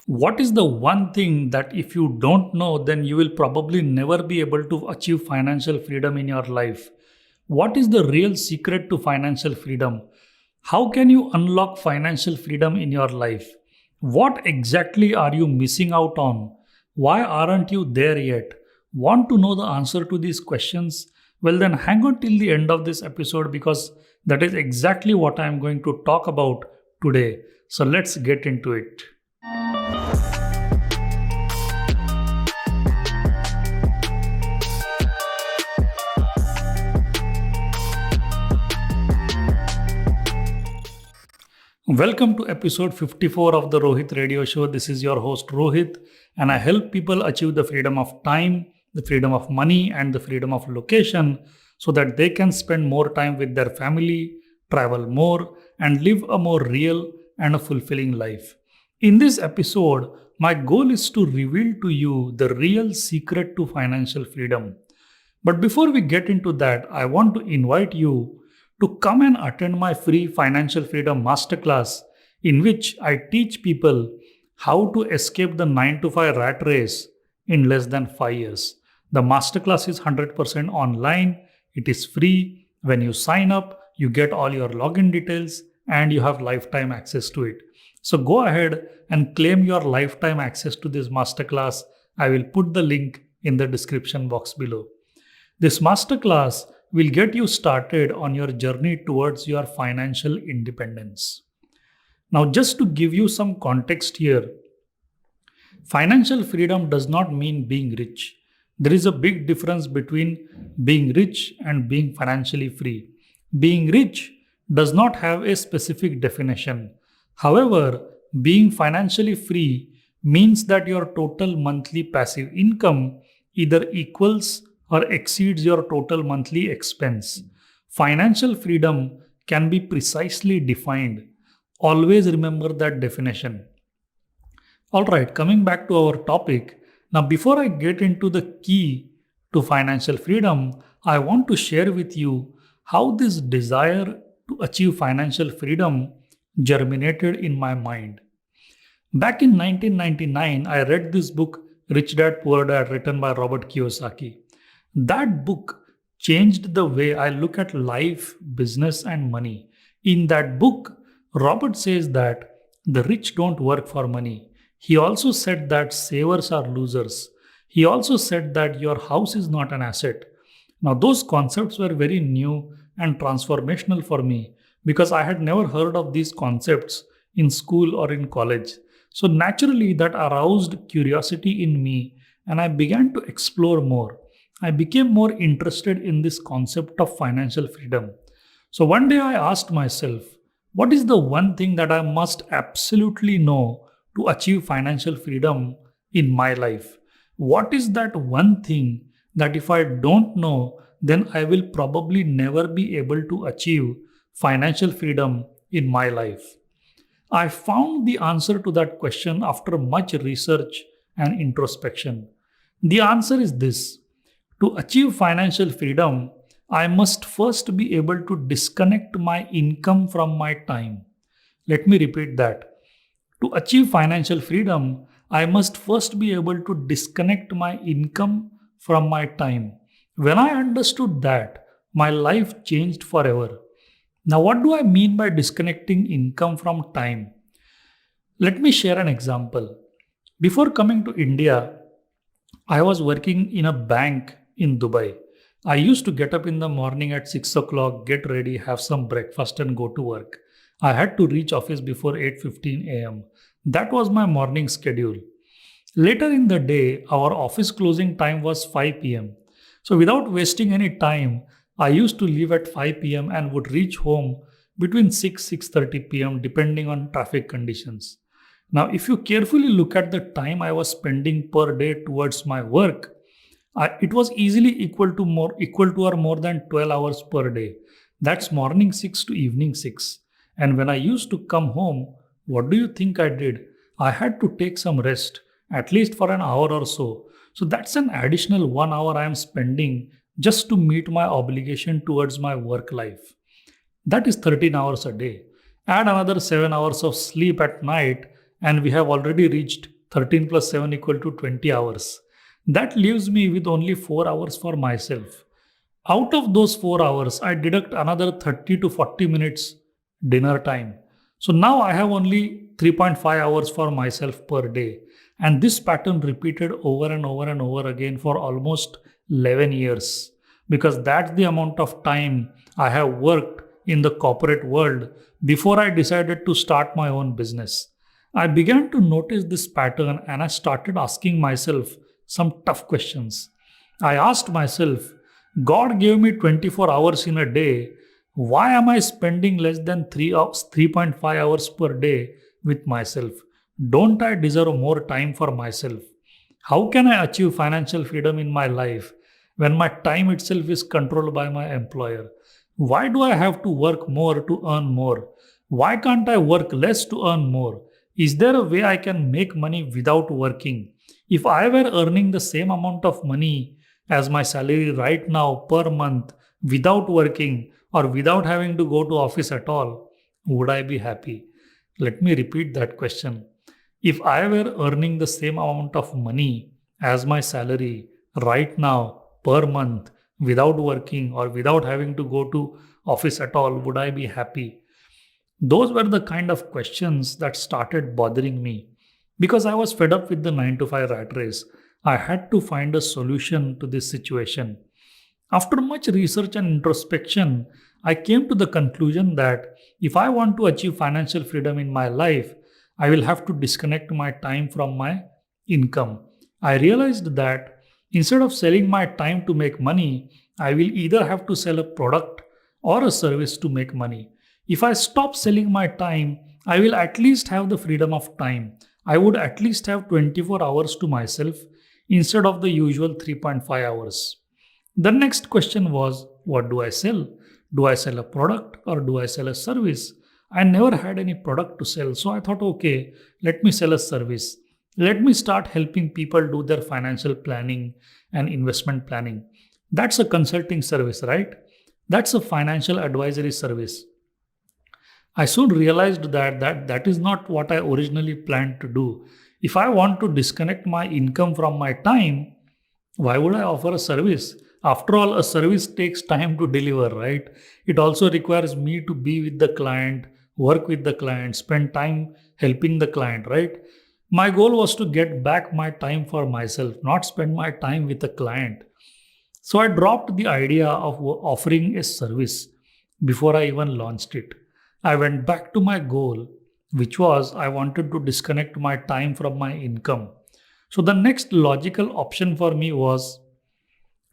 What is the one thing that if you don't know, then you will probably never be able to achieve financial freedom in your life? What is the real secret to financial freedom? How can you unlock financial freedom in your life? What exactly are you missing out on? Why aren't you there yet? Want to know the answer to these questions? Well, then hang on till the end of this episode because that is exactly what I am going to talk about today. So let's get into it. Welcome to episode 54 of the Rohit Radio Show. This is your host Rohit, and I help people achieve the freedom of time, the freedom of money, and the freedom of location so that they can spend more time with their family, travel more, and live a more real and a fulfilling life. In this episode, my goal is to reveal to you the real secret to financial freedom. But before we get into that, I want to invite you to come and attend my free Financial Freedom Masterclass, in which I teach people how to escape the 9 to 5 rat race in less than 5 years. The masterclass is 100% online, it is free. When you sign up, you get all your login details and you have lifetime access to it. So go ahead and claim your lifetime access to this masterclass. I will put the link in the description box below. This masterclass will get you started on your journey towards your financial independence. Now, just to give you some context here, financial freedom does not mean being rich. There is a big difference between being rich and being financially free. Being rich does not have a specific definition. However, being financially free means that your total monthly passive income either equals or exceeds your total monthly expense. Financial freedom can be precisely defined. Always remember that definition. Alright, coming back to our topic. Now, before I get into the key to financial freedom, I want to share with you how this desire to achieve financial freedom germinated in my mind. Back in 1999, I read this book, Rich Dad Poor Dad, written by Robert Kiyosaki. That book changed the way I look at life, business, and money. In that book, Robert says that the rich don't work for money. He also said that savers are losers. He also said that your house is not an asset. Now, those concepts were very new and transformational for me because I had never heard of these concepts in school or in college. So, naturally, that aroused curiosity in me and I began to explore more. I became more interested in this concept of financial freedom. So one day I asked myself, what is the one thing that I must absolutely know to achieve financial freedom in my life? What is that one thing that if I don't know, then I will probably never be able to achieve financial freedom in my life? I found the answer to that question after much research and introspection. The answer is this. To achieve financial freedom, I must first be able to disconnect my income from my time. Let me repeat that. To achieve financial freedom, I must first be able to disconnect my income from my time. When I understood that, my life changed forever. Now, what do I mean by disconnecting income from time? Let me share an example. Before coming to India, I was working in a bank in Dubai. I used to get up in the morning at 6 o'clock, get ready, have some breakfast and go to work. I had to reach office before 8:15 a.m. That was my morning schedule. Later in the day, our office closing time was 5 p.m. So without wasting any time, I used to leave at 5 p.m. and would reach home between 6:30 p.m. depending on traffic conditions. Now, if you carefully look at the time I was spending per day towards my work, it was easily equal to or more than 12 hours per day. That's morning 6 to evening 6. And when I used to come home, what do you think I did? I had to take some rest, at least for an hour or so. So that's an additional 1 hour I am spending just to meet my obligation towards my work life. That is 13 hours a day. Add another 7 hours of sleep at night, and we have already reached 13 plus 7 equal to 20 hours. That leaves me with only 4 hours for myself. Out of those 4 hours, I deduct another 30 to 40 minutes dinner time. So now I have only 3.5 hours for myself per day. And this pattern repeated over and over and over again for almost 11 years. Because that's the amount of time I have worked in the corporate world before I decided to start my own business. I began to notice this pattern and I started asking myself some tough questions. I asked myself, God gave me 24 hours in a day. Why am I spending less than 3.5 hours per day with myself? Don't I deserve more time for myself? How can I achieve financial freedom in my life when my time itself is controlled by my employer? Why do I have to work more to earn more? Why can't I work less to earn more? Is there a way I can make money without working? If I were earning the same amount of money as my salary right now per month without working or without having to go to office at all, would I be happy? Let me repeat that question. If I were earning the same amount of money as my salary right now per month without working or without having to go to office at all, would I be happy? Those were the kind of questions that started bothering me because I was fed up with the 9 to 5 rat race. I had to find a solution to this situation. After much research and introspection, I came to the conclusion that if I want to achieve financial freedom in my life, I will have to disconnect my time from my income. I realized that instead of selling my time to make money, I will either have to sell a product or a service to make money. If I stop selling my time, I will at least have the freedom of time. I would at least have 24 hours to myself instead of the usual 3.5 hours. The next question was, what do I sell? Do I sell a product or do I sell a service? I never had any product to sell, so I thought, okay, let me sell a service. Let me start helping people do their financial planning and investment planning. That's a consulting service, right? That's a financial advisory service. I soon realized that is not what I originally planned to do. If I want to disconnect my income from my time, why would I offer a service? After all, a service takes time to deliver, right? It also requires me to be with the client, work with the client, spend time helping the client, right? My goal was to get back my time for myself, not spend my time with a client. So I dropped the idea of offering a service before I even launched it. I went back to my goal, which was I wanted to disconnect my time from my income. So the next logical option for me was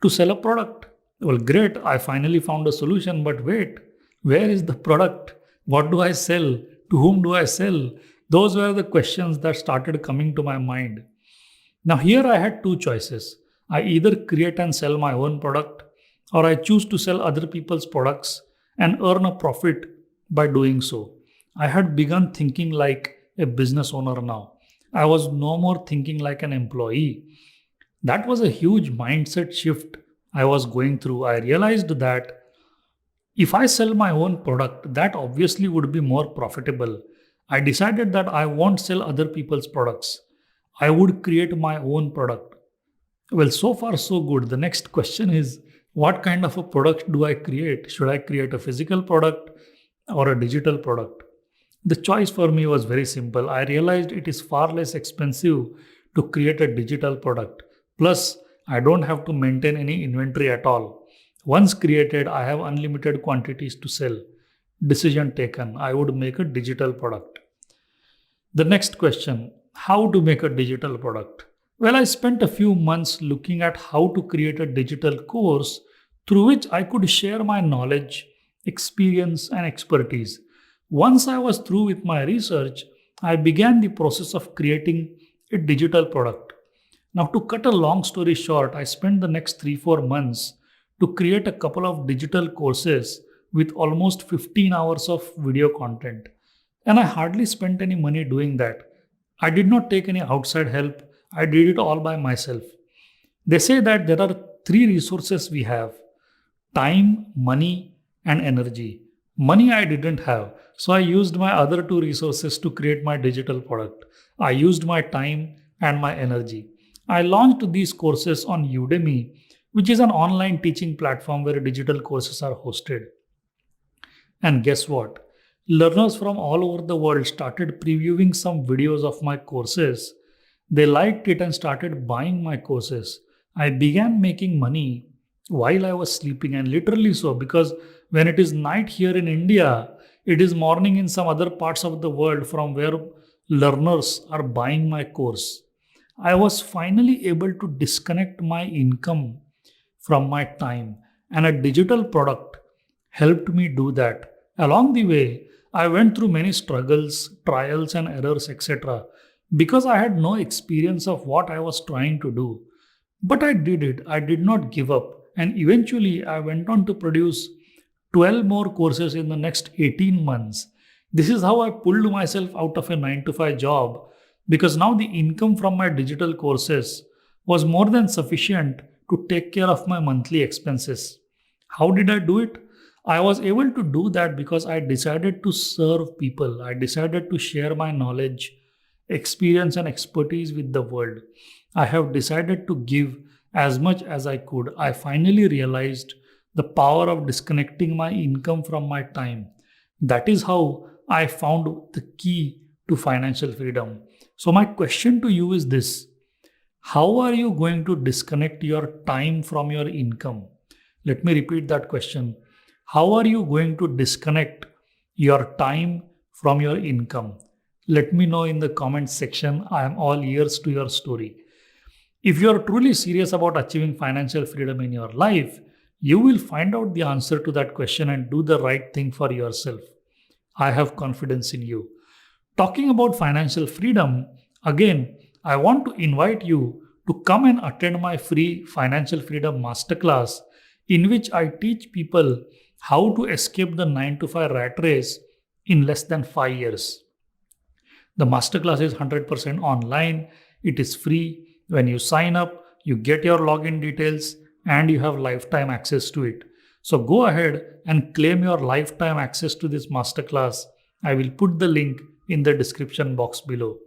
to sell a product. Well, great, I finally found a solution, but wait, where is the product? What do I sell? To whom do I sell? Those were the questions that started coming to my mind. Now, here I had two choices. I either create and sell my own product, or I choose to sell other people's products and earn a profit by doing so. I had begun thinking like a business owner now. I was no more thinking like an employee. That was a huge mindset shift I was going through. I realized that if I sell my own product, that obviously would be more profitable. I decided that I won't sell other people's products. I would create my own product. Well, so far, so good. The next question is, what kind of a product do I create? Should I create a physical product or a digital product? The choice for me was very simple. I realized it is far less expensive to create a digital product. Plus, I don't have to maintain any inventory at all. Once created, I have unlimited quantities to sell. Decision taken. I would make a digital product. The next question, how to make a digital product? Well, I spent a few months looking at how to create a digital course through which I could share my knowledge, experience, and expertise. Once I was through with my research, I began the process of creating a digital product. Now, to cut a long story short, I spent the next 3 4 months to create a couple of digital courses with almost 15 hours of video content. And I hardly spent any money doing that. I did not take any outside help, I did it all by myself. They say that there are three resources we have: time, money, and energy. Money I didn't have, so I used my other two resources to create my digital product. I used my time and my energy. I launched these courses on Udemy, which is an online teaching platform where digital courses are hosted. And guess what? Learners from all over the world started previewing some videos of my courses. They liked it and started buying my courses. I began making money while I was sleeping, and literally so, because when it is night here in India, it is morning in some other parts of the world from where learners are buying my course. I was finally able to disconnect my income from my time, and a digital product helped me do that. Along the way, I went through many struggles, trials, and errors, etc., because I had no experience of what I was trying to do. But I did it, I did not give up, and eventually I went on to produce 12 more courses in the next 18 months. This is how I pulled myself out of a 9 to 5 job, because now the income from my digital courses was more than sufficient to take care of my monthly expenses. How did I do it? I was able to do that because I decided to serve people. I decided to share my knowledge, experience, and expertise with the world. I have decided to give as much as I could. I finally realized the power of disconnecting my income from my time. That is how I found the key to financial freedom. So, my question to you is this: how are you going to disconnect your time from your income? Let me repeat that question. How are you going to disconnect your time from your income? Let me know in the comments section. I am all ears to your story. If you are truly serious about achieving financial freedom in your life, you will find out the answer to that question and do the right thing for yourself. I have confidence in you. Talking about financial freedom, again, I want to invite you to come and attend my free Financial Freedom Masterclass, in which I teach people how to escape the 9 to 5 rat race in less than 5 years. The masterclass is 100% online, it is free. When you sign up, you get your login details and you have lifetime access to it. So go ahead and claim your lifetime access to this masterclass. I will put the link in the description box below.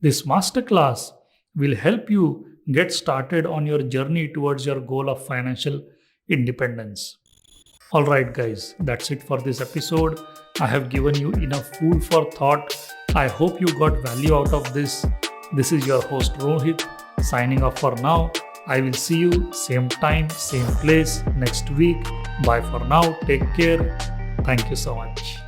This masterclass will help you get started on your journey towards your goal of financial independence. Alright, guys, that's it for this episode. I have given you enough food for thought. I hope you got value out of this. This is your host Rohit signing off for now. I will see you same time, same place next week. Bye for now. Take care. Thank you so much.